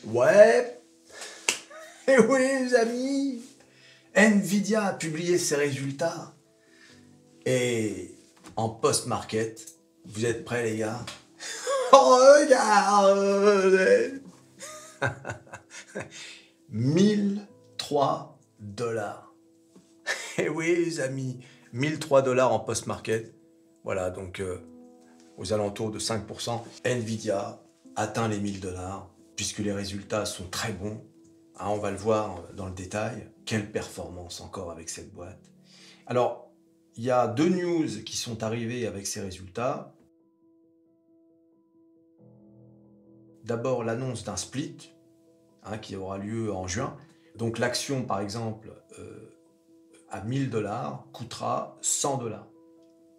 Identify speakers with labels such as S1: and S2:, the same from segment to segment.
S1: Ouais, et oui les amis, Nvidia a publié ses résultats. Et en post-market, vous êtes prêts les gars? Regardez 1003 $. Et oui les amis, 1003 $ en post-market. Voilà, donc aux alentours de 5%. Nvidia atteint les 1000 $, puisque les résultats sont très bons. Hein, on va le voir dans le détail. Quelle performance encore avec cette boîte. Alors, il y a deux news qui sont arrivées avec ces résultats. D'abord, l'annonce d'un split qui aura lieu en juin. Donc l'action, par exemple, à 1000 $ coûtera 100 $.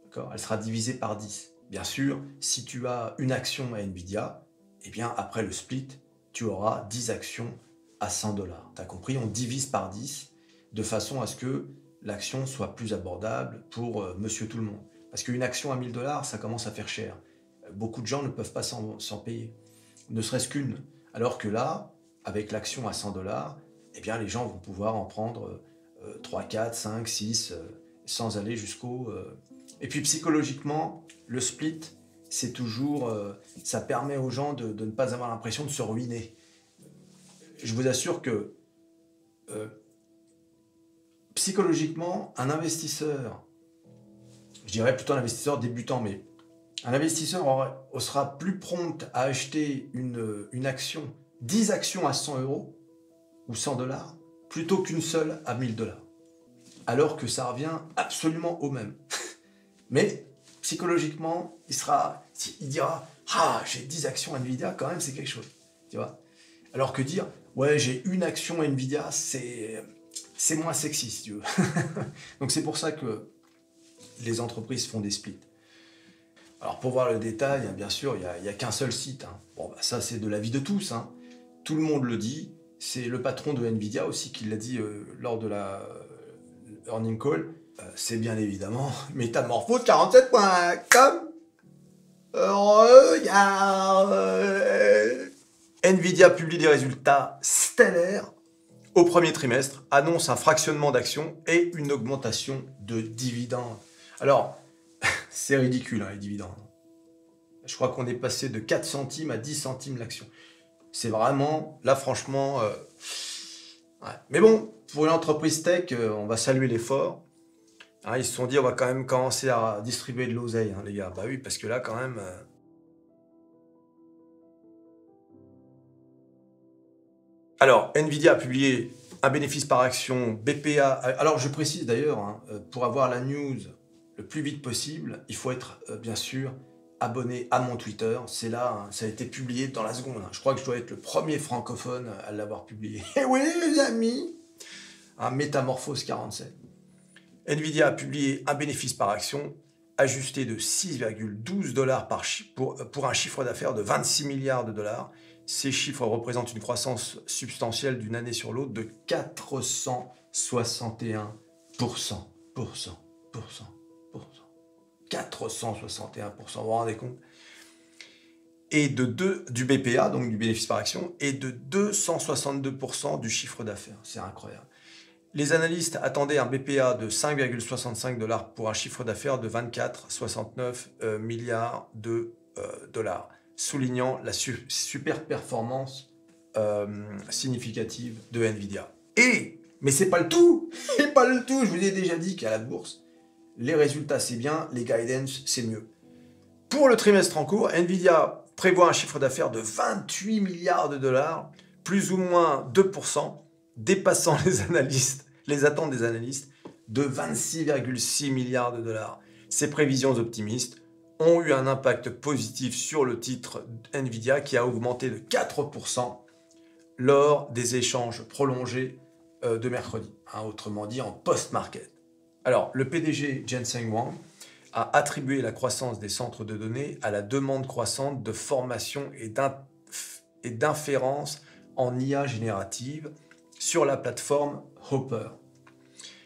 S1: D'accord ? Elle sera divisée par 10. Bien sûr, si tu as une action à Nvidia, eh bien après le split, tu auras 10 actions à 100 $. Tu as compris ? On divise par 10 de façon à ce que l'action soit plus abordable pour monsieur tout le monde. Parce qu'une action à 1000 $, ça commence à faire cher. Beaucoup de gens ne peuvent pas s'en payer, ne serait-ce qu'une. Alors que là, avec l'action à 100 $, eh bien les gens vont pouvoir en prendre 3, 4, 5, 6, sans aller jusqu'au... Et puis psychologiquement, le split, c'est toujours... ça permet aux gens de ne pas avoir l'impression de se ruiner. Je vous assure que psychologiquement, un investisseur, je dirais plutôt un investisseur débutant, mais un investisseur sera plus prompt à acheter une action, 10 actions à 100 € ou 100 $, plutôt qu'une seule à 1000 $. Alors que ça revient absolument au même. Mais psychologiquement, il dira « Ah, j'ai 10 actions Nvidia, quand même, c'est quelque chose. » Tu vois ? Alors que dire « Ouais, j'ai une action Nvidia, c'est moins sexy, si tu veux. » Donc c'est pour ça que les entreprises font des splits. Alors pour voir le détail, bien sûr, il n'y a qu'un seul site. Bon, bah, ça, c'est de l'avis de tous. Tout le monde le dit. C'est le patron de Nvidia aussi qui l'a dit lors de la earning call. C'est bien évidemment metamorphose47.com. Regarde. Nvidia publie des résultats stellaires au premier trimestre, annonce un fractionnement d'actions et une augmentation de dividendes. Alors, c'est ridicule les dividendes. Je crois qu'on est passé de 4 centimes à 10 centimes l'action. C'est vraiment, là franchement... ouais. Mais bon, pour une entreprise tech, on va saluer l'effort. Ils se sont dit, on va quand même commencer à distribuer de l'oseille, les gars. Bah oui, parce que là, quand même... Alors, Nvidia a publié un bénéfice par action BPA. Alors, je précise d'ailleurs, pour avoir la news le plus vite possible, il faut être, bien sûr, abonné à mon Twitter. C'est là, ça a été publié dans la seconde. Je crois que je dois être le premier francophone à l'avoir publié. Eh oui, les amis, Métamorphose 47. Nvidia a publié un bénéfice par action ajusté de 6,12 $ pour un chiffre d'affaires de 26 milliards $. Ces chiffres représentent une croissance substantielle d'une année sur l'autre de 461%. 461%, vous vous rendez compte? Et du BPA, donc du bénéfice par action, et de 262% du chiffre d'affaires. C'est incroyable. Les analystes attendaient un BPA de 5,65 $ pour un chiffre d'affaires de 24,69 milliards $, soulignant la super performance significative de Nvidia. Mais c'est pas le tout. C'est pas le tout. Je vous ai déjà dit qu'à la bourse, les résultats c'est bien, les guidance c'est mieux. Pour le trimestre en cours, Nvidia prévoit un chiffre d'affaires de 28 milliards $, plus ou moins 2%, dépassant les attentes des analystes de 26,6 milliards $. Ces prévisions optimistes ont eu un impact positif sur le titre Nvidia qui a augmenté de 4% lors des échanges prolongés de mercredi, autrement dit en post-market. Alors, le PDG Jensen Huang a attribué la croissance des centres de données à la demande croissante de formation et d'inférence en IA générative sur la plateforme Hopper.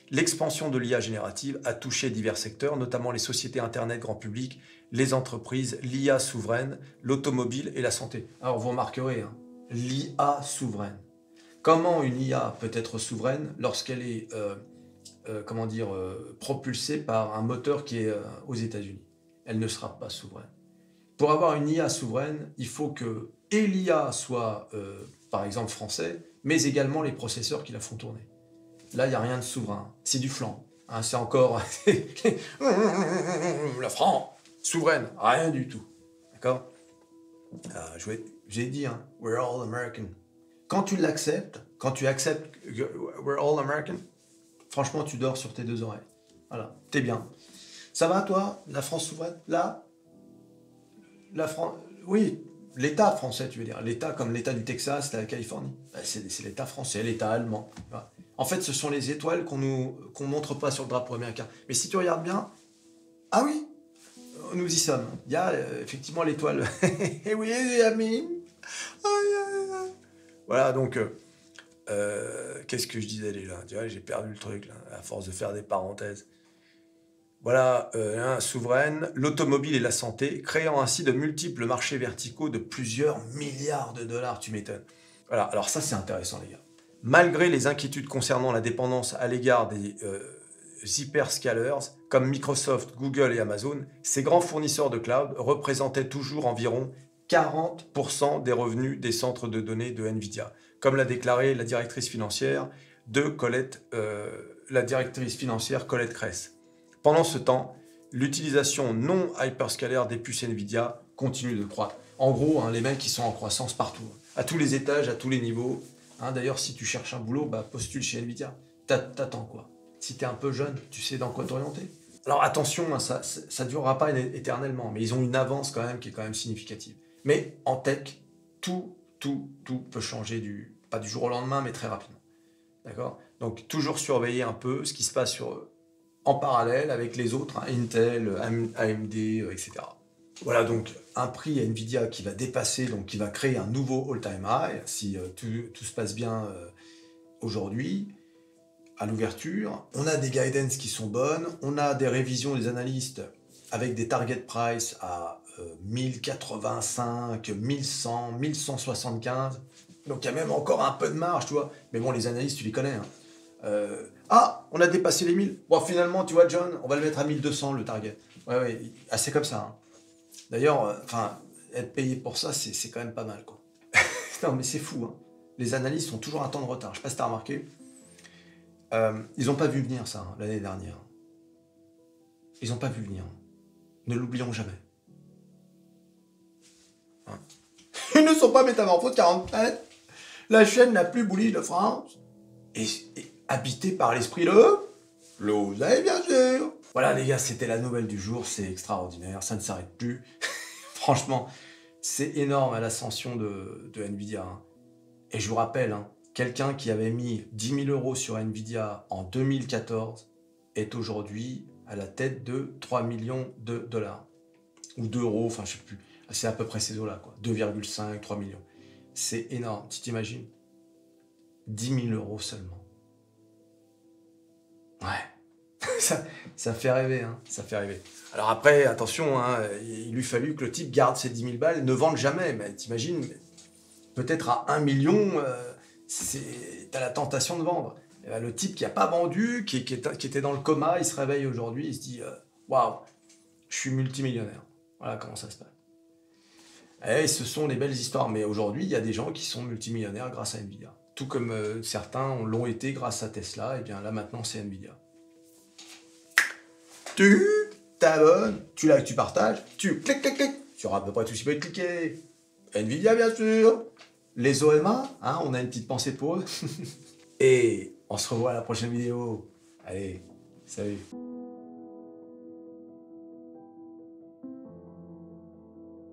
S1: L'expansion de l'IA générative a touché divers secteurs, notamment les sociétés Internet grand public, les entreprises, l'IA souveraine, l'automobile et la santé. Alors vous remarquerez, l'IA souveraine. Comment une IA peut être souveraine lorsqu'elle est propulsée par un moteur qui est aux États-Unis? Elle ne sera pas souveraine. Pour avoir une IA souveraine, il faut que et l'IA soit, par exemple, français, mais également les processeurs qui la font tourner. Là, il n'y a rien de souverain. C'est du flan. Hein, c'est encore... la France, souveraine, rien du tout. D'accord? J'ai dit, hein, we're all American. Quand tu l'acceptes, quand tu acceptes we're all American, franchement, tu dors sur tes deux oreilles. Voilà, t'es bien. Ça va, toi, la France souveraine? Là, la France... Oui, l'État français, tu veux dire. L'État comme l'État du Texas, la Californie. Ben, c'est l'État français, l'État allemand. Voilà. En fait, ce sont les étoiles qu'on montre pas sur le drapeau américain. Mais si tu regardes bien, ah oui, nous y sommes. Il y a effectivement l'étoile. Eh oui, les amis. Voilà, donc, qu'est-ce que je disais là? Tu vois, j'ai perdu le truc, là, à force de faire des parenthèses. Voilà, souveraine, l'automobile et la santé, créant ainsi de multiples marchés verticaux de plusieurs milliards de dollars, tu m'étonnes. Voilà, alors ça c'est intéressant les gars. Malgré les inquiétudes concernant la dépendance à l'égard des hyperscalers comme Microsoft, Google et Amazon, ces grands fournisseurs de cloud représentaient toujours environ 40% des revenus des centres de données de Nvidia, comme l'a déclaré la directrice financière Colette Kress. Pendant ce temps, l'utilisation non hyperscalaire des puces Nvidia continue de croître. En gros, hein, les mecs qui sont en croissance partout, à tous les étages, à tous les niveaux. Hein, d'ailleurs, si tu cherches un boulot, bah, postule chez Nvidia. T'attends quoi? Si t'es un peu jeune, tu sais dans quoi t'orienter. Alors attention, hein, ça ne durera pas éternellement, mais ils ont une avance quand même qui est quand même significative. Mais en tech, tout peut changer, pas du jour au lendemain, mais très rapidement. D'accord? Donc toujours surveiller un peu ce qui se passe en parallèle avec les autres, hein, Intel, AMD, etc. Voilà donc un prix à Nvidia qui va dépasser, donc qui va créer un nouveau all-time high, si tout se passe bien aujourd'hui, à l'ouverture. On a des guidance qui sont bonnes, on a des révisions des analystes avec des target price à 1085, 1100, 1175. Donc il y a même encore un peu de marge, tu vois. Mais bon, les analystes, tu les connais. Hein. On a dépassé les 1000. Bon, finalement, tu vois, John, on va le mettre à 1200, le target. Ouais, c'est comme ça. Hein. D'ailleurs, être payé pour ça, c'est quand même pas mal, quoi. Non, mais c'est fou. Hein. Les analystes ont toujours un temps de retard. Je sais pas si t'as remarqué. Ils n'ont pas vu venir ça, hein, l'année dernière. Ils n'ont pas vu venir. Ne l'oublions jamais. Hein. Ils ne sont pas Métamorphose 47, la chaîne la plus bullish de France, et habitée par l'esprit de l'oseille, bien sûr. Voilà les gars, c'était la nouvelle du jour, c'est extraordinaire, ça ne s'arrête plus. Franchement, c'est énorme à l'ascension de Nvidia. Hein. Et je vous rappelle, hein, quelqu'un qui avait mis 10 000 € sur Nvidia en 2014 est aujourd'hui à la tête de 3 millions de dollars. Ou d'euros, enfin je sais plus. C'est à peu près ces eaux-là, quoi. 2,5, 3 millions. C'est énorme, tu t'imagines? 10 000 € seulement. Ouais. ça fait rêver, hein. Ça fait rêver. Alors après, attention, hein, il lui fallu que le type garde ses 10 000 balles, ne vende jamais. Mais t'imagines, peut-être à 1 million, t'as la tentation de vendre. Et ben, le type qui n'a pas vendu, qui était dans le coma, il se réveille aujourd'hui, il se dit waouh, je suis multimillionnaire. Voilà comment ça se passe. Et ce sont les belles histoires. Mais aujourd'hui, il y a des gens qui sont multimillionnaires grâce à Nvidia. Tout comme certains l'ont été grâce à Tesla. Et bien là, maintenant, c'est Nvidia. Tu t'abonnes, tu likes, tu partages, tu cliques. Sur à peu près tout ce qui peut être cliqué. Nvidia, bien sûr. Les OMA, hein, on a une petite pensée pour eux. Et on se revoit à la prochaine vidéo. Allez, salut.